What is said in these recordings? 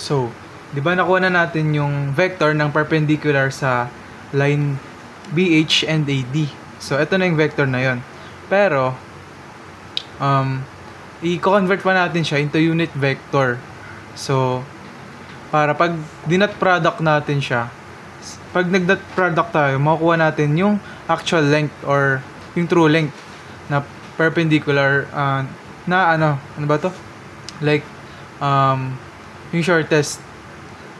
So, di ba nakuha na natin yung vector ng perpendicular sa line BH and AD. So, ito na yung vector na yon. Pero, i-convert pa natin siya into unit vector. So, para pag dinot product natin siya, pag nag-dot product tayo, makukuha natin yung actual length or yung true length na perpendicular na ano ba to? Like, yung shortest.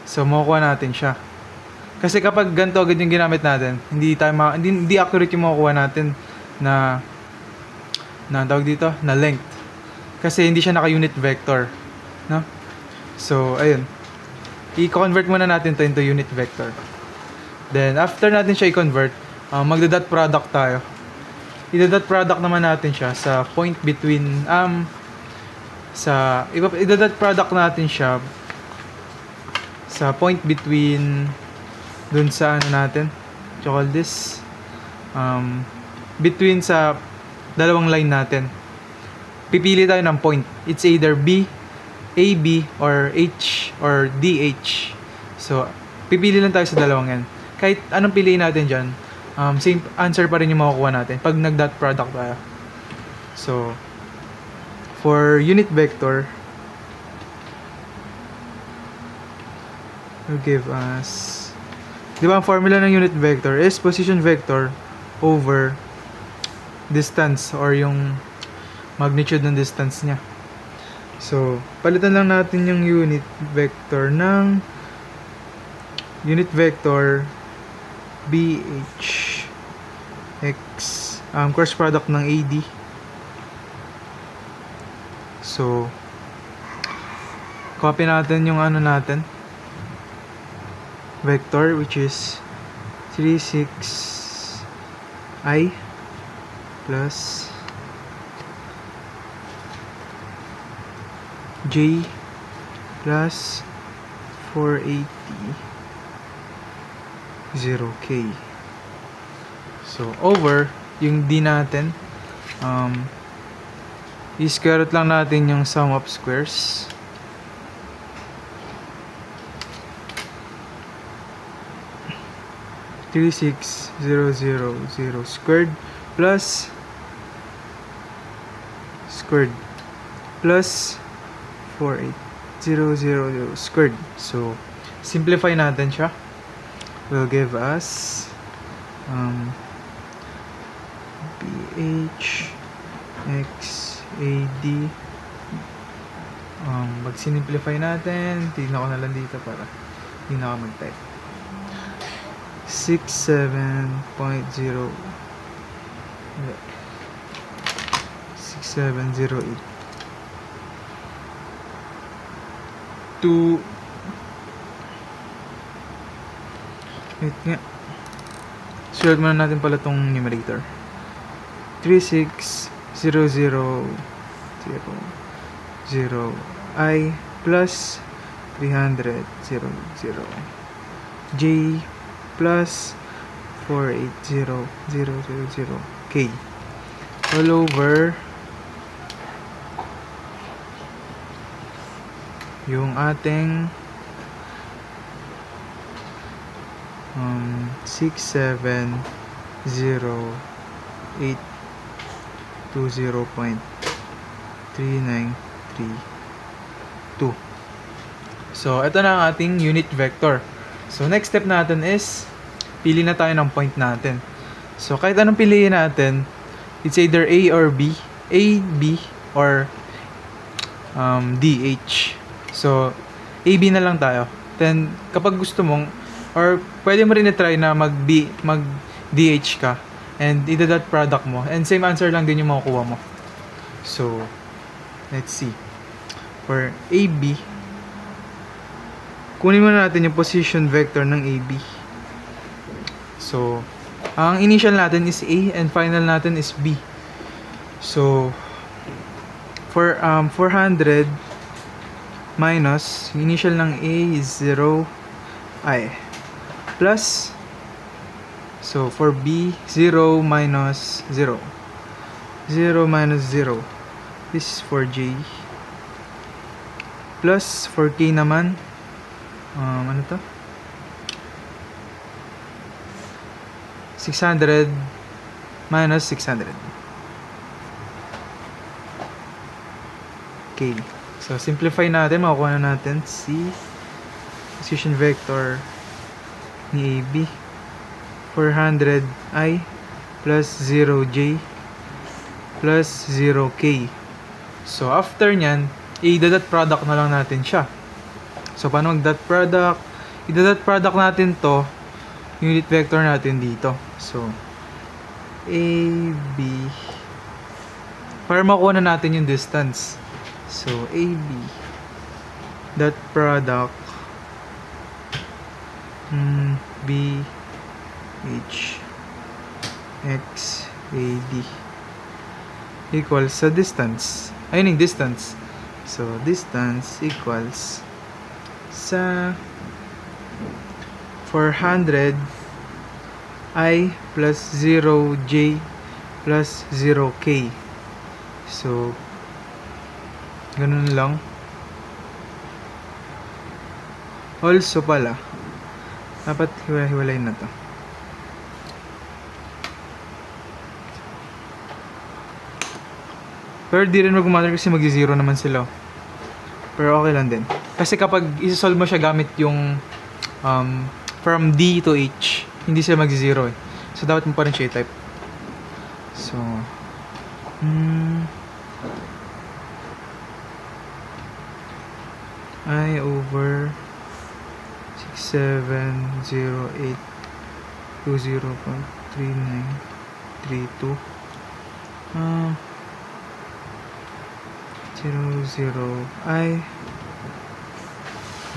So, makukuha natin siya. Kasi kapag ganito agad yung ginamit natin, hindi accurate yung makukuha natin na tawag dito, na length. Kasi hindi siya naka-unit vector, no? So, ayun. I-convert muna natin to into unit vector. Then, after natin siya i-convert, magda-dot product tayo. I-dot product naman natin siya sa point between, i-dot product natin siya sa point between dun sa ano natin, call this, between sa dalawang line natin. Pipili tayo ng point. It's either B, AB, or H, or DH. So, pipili lang tayo sa dalawang yan. Kahit anong piliin natin dyan, same answer pa rin yung makukuha natin pag nag-dot product tayo. So, for unit vector, will give us, di ba ang formula ng unit vector is position vector over distance or yung magnitude ng distance niya. So, palitan lang natin yung unit vector ng unit vector BH X cross product ng AD. So, copy natin yung ano natin, vector, which is 36i plus j plus 480 0k. So, over yung d natin, i-square root lang natin yung sum of squares. (36,000 squared plus squared plus 48,000 squared. So, simplify natin siya. Will give us BH X AD. Mag-simplify natin. Tignan ko na lang dito para hindi na ako mag-type. 67.0 6708 2. Wait nga. Sulat muna natin pala tong numerator. 36,000 I plus 300 J plus 480 K all over yung ating 670,820.3932. So, ito na ang ating unit vector. So, next step natin is pili na tayo ng point natin. So, kahit anong piliin natin, it's either A or B, A, B, or DH. So, AB na lang tayo. Then, kapag gusto mong, or pwede mo rin i-try na mag-DH ka and i-dot product mo. And same answer lang din yung makukuha mo. So, let's see. For AB, kunin muna natin yung position vector ng AB. So, ang initial natin is A and final natin is B. So, for 400 minus, initial ng A is 0i plus, so for B, 0 minus 0. 0 minus 0. This is for J. Plus, for K naman, ano to? 600 minus 600. Okay. So, simplify natin. Makukuha na natin si position vector ni AB. 400i plus 0j plus 0k. So, after nyan, i-dot product na lang natin siya. So, paano mag-dot product? I-dot product natin to, unit vector natin dito. So, AB. Para makuha na natin yung distance. So, AB dot product B H X AD equals sa distance. Ayun yung distance. So, distance equals sa 400 I plus 0j plus 0k. So, ganun lang. Also pala, dapat hiwalay na to. Pero di rin mag-matter kasi mag-zero naman sila. Pero okay lang din. Kasi kapag isa-solve mo siya gamit yung from D to H, hindi sila mag-zero eh. So, dapat mo pa rin siya i-type. So, I over 670820.3932 00i.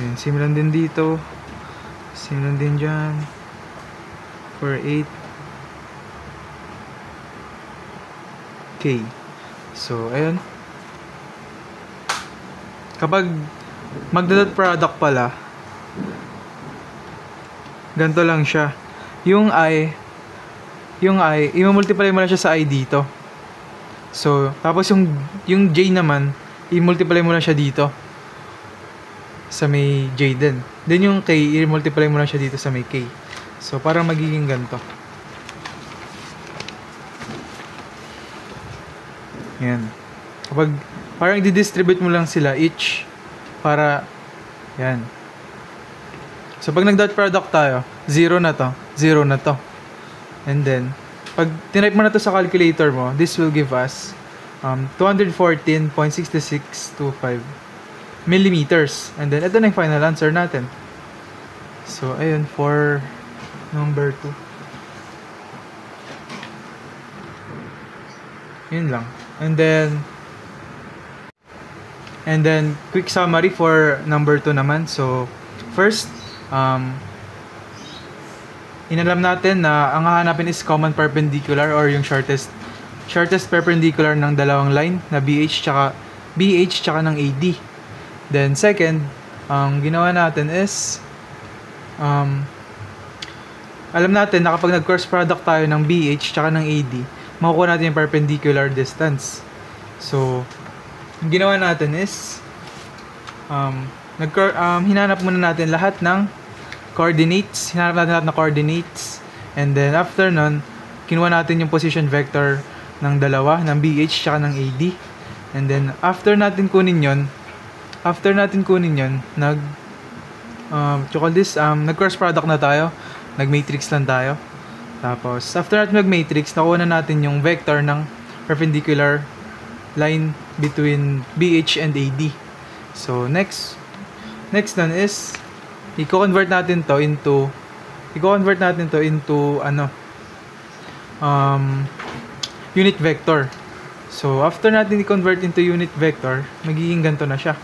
Ayan, same lang din dito. Same lang din dyan. 48k. So, ayun. Kapag magdadot product pala, ganito lang siya. Yung I, i-multiply mo lang siya sa I dito. So, tapos yung J naman, i-multiply mo lang siya dito. Sa may J din. Then yung K, i-multiply mo lang siya dito sa may K. So, parang magiging ganito. Yan. Kapag, parang i-distribute mo lang sila each para, yan. So, pag nag-dot product tayo, 0 na to, 0 na to. And then, pag tinype mo na to sa calculator mo, this will give us 214.6625 millimeters. And then, ito na yung final answer natin. So, ayun, for number 2. Yun lang. And then, quick summary for number 2 naman. So, first, inalam natin na ang hahanapin is common perpendicular or yung shortest perpendicular ng dalawang line na BH tsaka ng AD. Then second, ang ginawa natin is alam natin na kapag nag-cross product tayo ng BH tsaka ng AD, makukuha natin yung perpendicular distance. So, ang ginawa natin is hinanap muna natin lahat ng coordinates. Hinanap natin lahat ng coordinates. And then, after nun, kinuha natin yung position vector ng dalawa, ng BH tsaka ng AD. And then, after natin kunin yon, nag-cross product na tayo. Nag-matrix lang tayo. Tapos, after natin mag-matrix, nakuha na natin yung vector ng perpendicular line between BH and AD. So, next nun is i-convert natin to into unit vector. So, after natin i-convert into unit vector, magiging ganito na siya.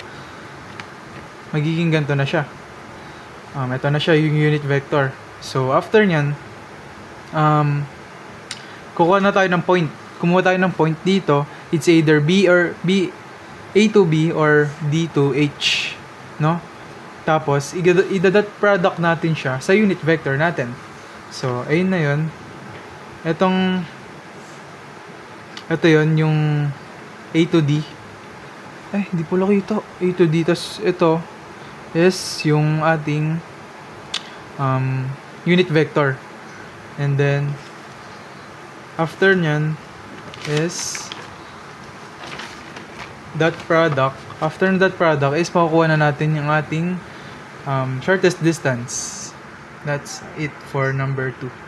Ito na siya yung unit vector. So, after nyan, kumuha tayo ng point dito. It's either A to B or D to H, no? Tapos, i-dot product natin siya sa unit vector natin. So, ayun na yun. Ito yun, yung A to D. Hindi pala kita. A to D, tas ito, is yung ating unit vector. And then after nyan is dot product. After that product is makukuha na natin yung ating shortest distance. That's it for number 2.